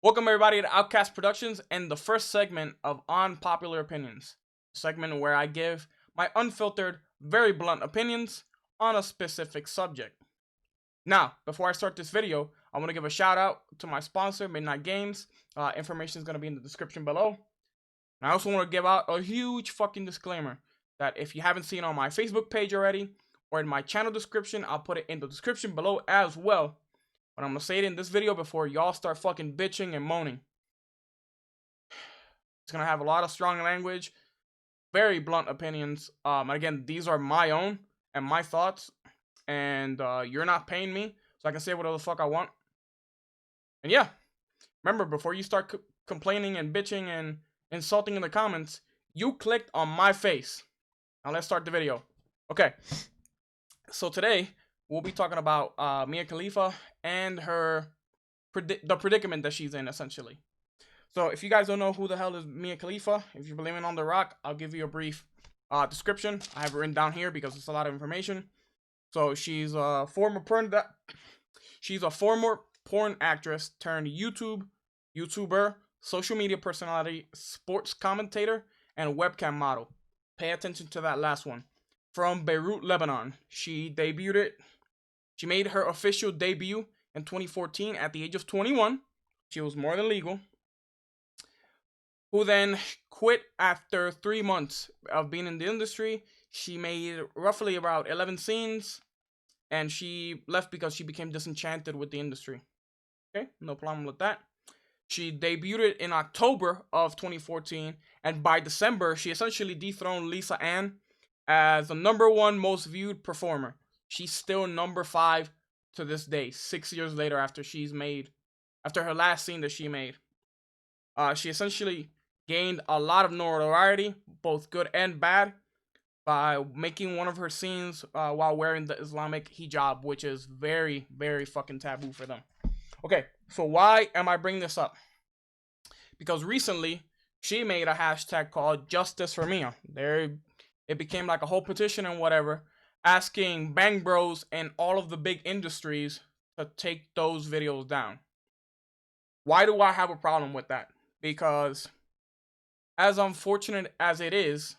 Welcome everybody to Outcast Productions and the first segment of Unpopular Opinions, a segment where I give my unfiltered, very blunt opinions on a specific subject. Now, before I start this video, I want to give a shout out to my sponsor, Midnight Games. Information is going to be in the description below. And I also want to give out a huge fucking disclaimer that if you haven't seen on my Facebook page already or in my channel description, I'll put it in the description below as well. But I'm going to say it in this video before y'all start fucking bitching and moaning. It's going to have a lot of strong language, very blunt opinions. And again, these are my own and my thoughts. And you're not paying me, so I can say whatever the fuck I want. And yeah, remember, before you start complaining and bitching and insulting in the comments, you clicked on my face. Now let's start the video. Okay, so today we'll be talking about Mia Khalifa and her the predicament that she's in, essentially. So if you guys don't know who the hell is Mia Khalifa, if you're believing on The Rock, I'll give you a brief description. I have it written down here because it's a lot of information. So she's a former porn actress turned YouTuber, social media personality, sports commentator, and webcam model. Pay attention to that last one. From Beirut, Lebanon. She made her official debut in 2014 at the age of 21. She was more than legal. Who then quit after 3 months of being in the industry. She made roughly about 11 scenes, and she left because she became disenchanted with the industry. Okay, no problem with that. She debuted in October of 2014, and by December, she essentially dethroned Lisa Ann as the #1 most viewed performer. She's still number 5 to this day, 6 years later after her last scene that she made. She essentially gained a lot of notoriety, both good and bad, by making one of her scenes while wearing the Islamic hijab, which is very, very fucking taboo for them. Okay, so why am I bringing this up? Because recently, she made a hashtag called Justice for Mia. It became like a whole petition and whatever, asking Bang Bros and all of the big industries to take those videos down. Why do I have a problem with that? Because as unfortunate as it is,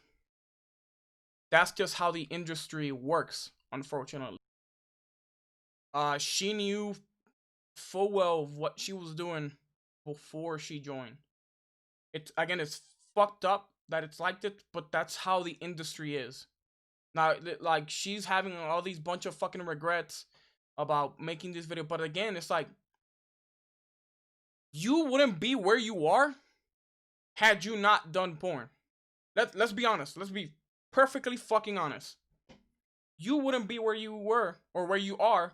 that's just how the industry works, unfortunately. She knew full well what she was doing before she joined. It's fucked up that it's like that, but that's how the industry is. Now, like, she's having all these bunch of fucking regrets about making this video, but again, it's like, you wouldn't be where you are had you not done porn. Let's be honest. Let's be perfectly fucking honest. You wouldn't be where you were or where you are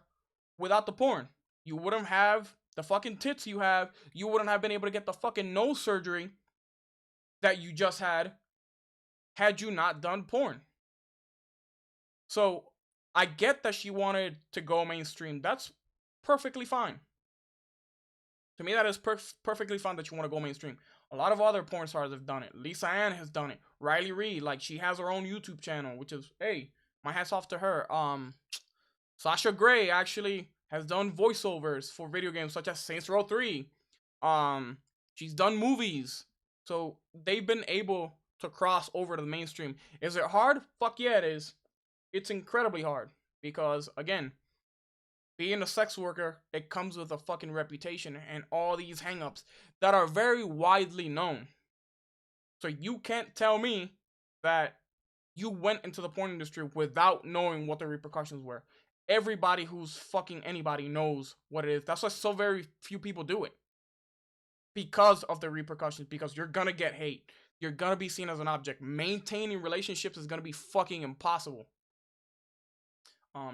without the porn. You wouldn't have the fucking tits you have. You wouldn't have been able to get the fucking nose surgery that you just had you not done porn. So I get that she wanted to go mainstream. That's perfectly fine. To me, that is perfectly fine that you want to go mainstream. A lot of other porn stars have done it. Lisa Ann has done it. Riley Reid, like, she has her own YouTube channel, which is, hey, my hat's off to her. Sasha Grey actually has done voiceovers for video games such as Saints Row 3. She's done movies. So they've been able to cross over to the mainstream. Is it hard? Fuck yeah, it is. It's incredibly hard. Because, again, being a sex worker, it comes with a fucking reputation and all these hangups that are very widely known. So you can't tell me that you went into the porn industry without knowing what the repercussions were. Everybody who's fucking anybody knows what it is. That's why so very few people do it. Because of the repercussions. Because you're gonna get hate. You're gonna be seen as an object. Maintaining relationships is gonna be fucking impossible.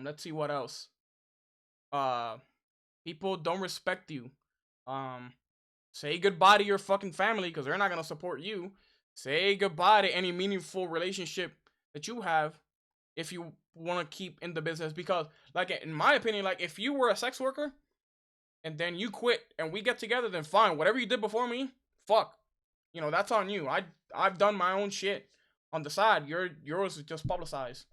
Let's see what else. People don't respect you. Say goodbye to your fucking family because they're not gonna support you. Say goodbye to any meaningful relationship that you have if you want to keep in the business. Because, like, in my opinion, like, if you were a sex worker and then you quit and we get together, then fine. Whatever you did before me, fuck. You know, that's on you. I've done my own shit on the side. Yours is just publicized.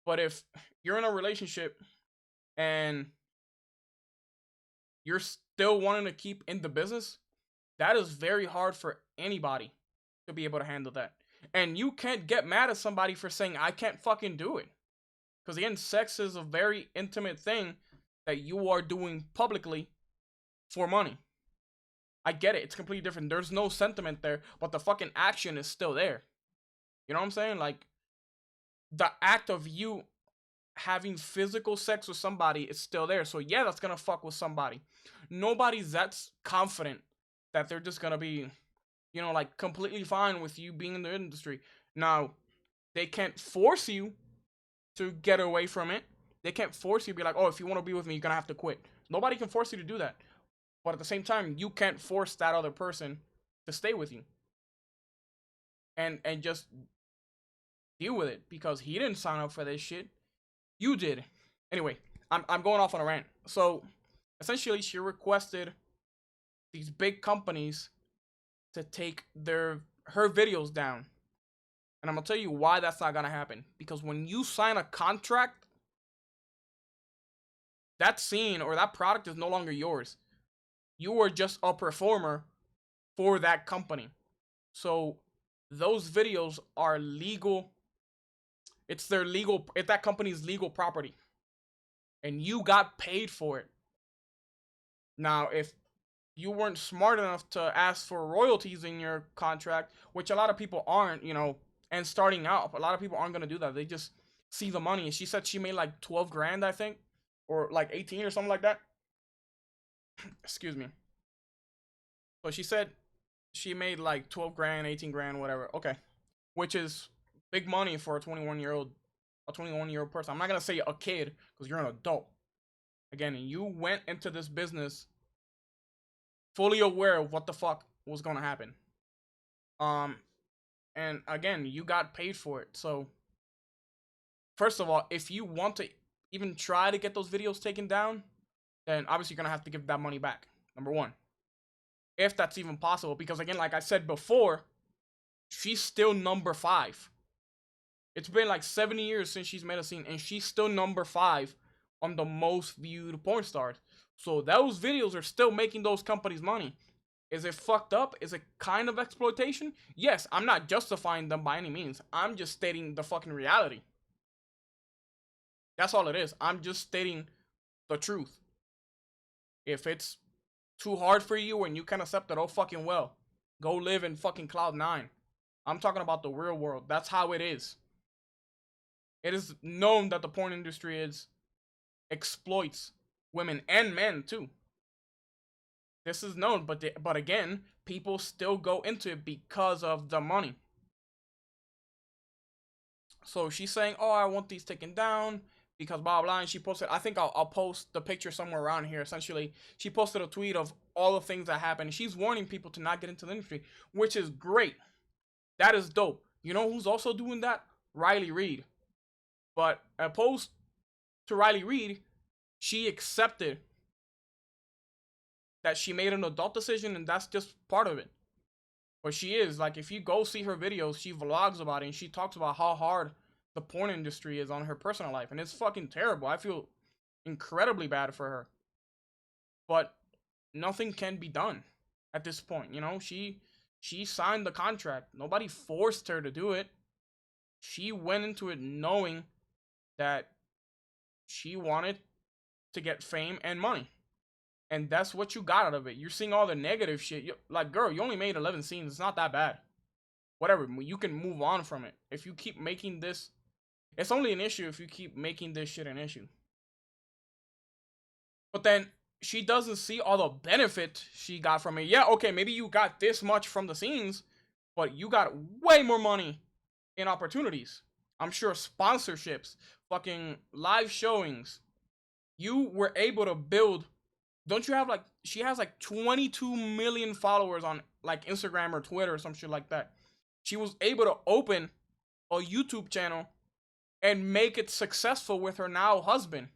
But if you're in a relationship and you're still wanting to keep in the business, That is very hard for anybody to be able to handle that. And you can't get mad at somebody for saying, I can't fucking do it. Because again, sex is a very intimate thing that you are doing publicly for money. I get it. It's completely different. There's no sentiment there, but the fucking action is still there. You know what I'm saying? Like, the act of you having physical sex with somebody is still there. So yeah, that's gonna fuck with somebody. Nobody's that confident that they're just gonna be, you know, like completely fine with you being in the industry. Now, they can't force you to get away from it. They can't force you to be like, oh, if you want to be with me, you're gonna have to quit. Nobody can force you to do that. But at the same time, you can't force that other person to stay with you. And just deal with it, because he didn't sign up for this shit. You did. Anyway, I'm going off on a rant. So essentially, she requested these big companies to take her videos down. And I'm gonna tell you why that's not gonna happen. Because when you sign a contract, that scene or that product is no longer yours. You are just a performer for that company. So those videos are legal. It's that company's legal property. And you got paid for it. Now, if you weren't smart enough to ask for royalties in your contract, which a lot of people aren't, you know, and starting out, a lot of people aren't going to do that. They just see the money. And she said she made like 12 grand, I think, or like 18 or something like that. Excuse me. So she said she made like 12 grand, 18 grand, whatever. Okay. Which is big money for a 21-year-old person. I'm not going to say a kid because you're an adult. Again, you went into this business fully aware of what the fuck was going to happen. And again, you got paid for it. So first of all, if you want to even try to get those videos taken down, then obviously you're going to have to give that money back. Number one. If that's even possible. Because again, like I said before, she's still number 5. It's been like 70 years since she's made a scene, and she's still number 5 on the most viewed porn stars. So those videos are still making those companies money. Is it fucked up? Is it kind of exploitation? Yes, I'm not justifying them by any means. I'm just stating the fucking reality. That's all it is. I'm just stating the truth. If it's too hard for you and you can accept it, oh fucking well. Go live in fucking Cloud 9. I'm talking about the real world. That's how it is. It is known that the porn industry exploits women and men too. This is known, but again, people still go into it because of the money. So she's saying, oh, I want these taken down because blah blah, and she posted, I think I'll post the picture somewhere around here. Essentially, she posted a tweet of all the things that happened. She's warning people to not get into the industry, which is great. That is dope. You know who's also doing that? Riley Reid. But opposed to Riley Reid, she accepted that she made an adult decision, and that's just part of it. But she is, like, if you go see her videos, she vlogs about it, and she talks about how hard the porn industry is on her personal life, and it's fucking terrible. I feel incredibly bad for her. But nothing can be done at this point, you know? She signed the contract. Nobody forced her to do it. She went into it knowing that she wanted to get fame and money. And that's what you got out of it. You're seeing all the negative shit. Like, girl, you only made 11 scenes. It's not that bad. Whatever. You can move on from it. If you keep making this... It's only an issue if you keep making this shit an issue. But then she doesn't see all the benefit she got from it. Yeah, okay, maybe you got this much from the scenes, but you got way more money in opportunities. I'm sure sponsorships, fucking live showings. You were able to build... Don't you have, like... She has, like, 22 million followers on, like, Instagram or Twitter or some shit like that. She was able to open a YouTube channel and make it successful with her now husband.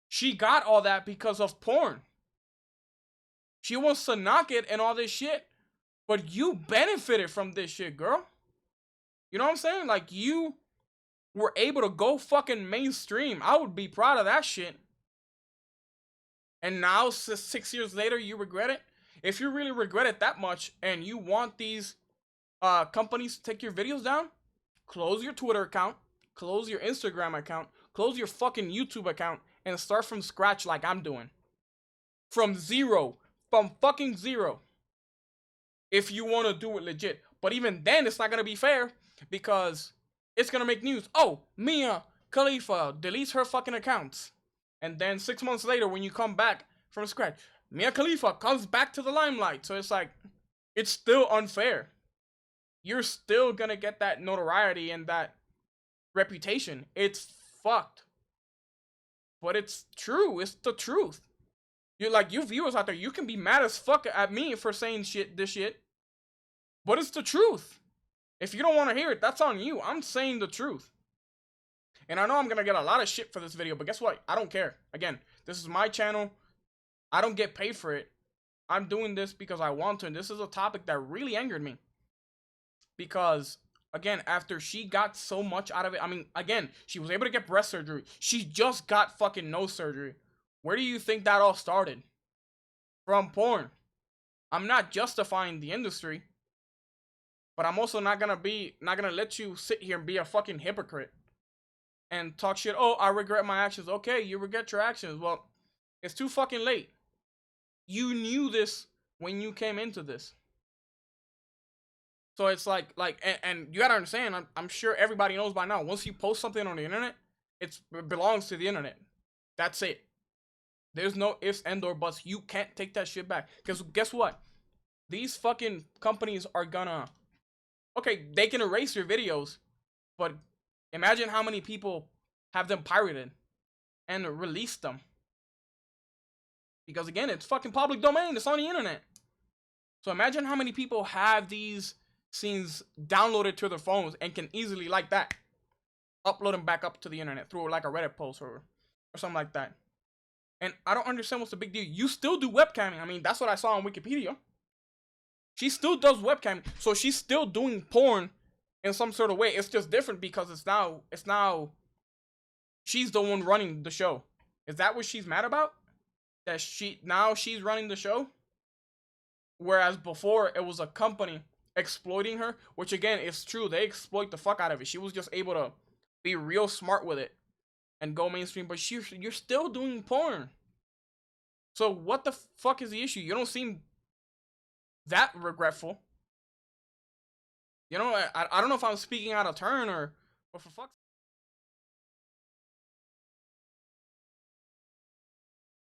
She got all that because of porn. She wants to knock it and all this shit, but you benefited from this shit, girl. You know what I'm saying? Like, you were able to go fucking mainstream. I would be proud of that shit. And now, 6 years later, you regret it? If you really regret it that much and you want these companies to take your videos down, close your Twitter account, close your Instagram account, close your fucking YouTube account, and start from scratch like I'm doing. From zero. From fucking zero. If you want to do it legit. But even then, it's not going to be fair because it's going to make news. Oh, Mia Khalifa deletes her fucking accounts. And then 6 months later, when you come back from scratch, Mia Khalifa comes back to the limelight. So it's like, it's still unfair. You're still going to get that notoriety and that reputation. It's fucked. But it's true. It's the truth. You're like, you viewers out there, you can be mad as fuck at me for saying this shit. But it's the truth. If you don't want to hear it, that's on you. I'm saying the truth. And I know I'm going to get a lot of shit for this video, but guess what? I don't care. Again, this is my channel. I don't get paid for it. I'm doing this because I want to. And this is a topic that really angered me. Because, again, after she got so much out of it, I mean, again, she was able to get breast surgery. She just got fucking nose surgery. Where do you think that all started? From porn. I'm not justifying the industry. But I'm also not gonna let you sit here and be a fucking hypocrite. And talk shit. Oh, I regret my actions. Okay, you regret your actions. Well, it's too fucking late. You knew this when you came into this. So it's like, and you gotta understand, I'm sure everybody knows by now, once you post something on the internet, it belongs to the internet. That's it. There's no ifs and or buts. You can't take that shit back. Because guess what? These fucking companies are gonna... Okay, they can erase your videos, but imagine how many people have them pirated and released them. Because again, it's fucking public domain. It's on the internet. So imagine how many people have these scenes downloaded to their phones and can easily, like that, upload them back up to the internet through like a Reddit post or something like that. And I don't understand what's the big deal. You still do webcamming. I mean, that's what I saw on Wikipedia. She still does webcamming, so she's still doing porn in some sort of way. It's just different because it's now she's the one running the show. Is that what she's mad about? That she's running the show? Whereas before it was a company exploiting her, which again is true. They exploit the fuck out of it. She was just able to be real smart with it and go mainstream, but you're still doing porn. So what the fuck is the issue? You don't seem that regretful. You know, I don't know if I'm speaking out of turn or for fuck's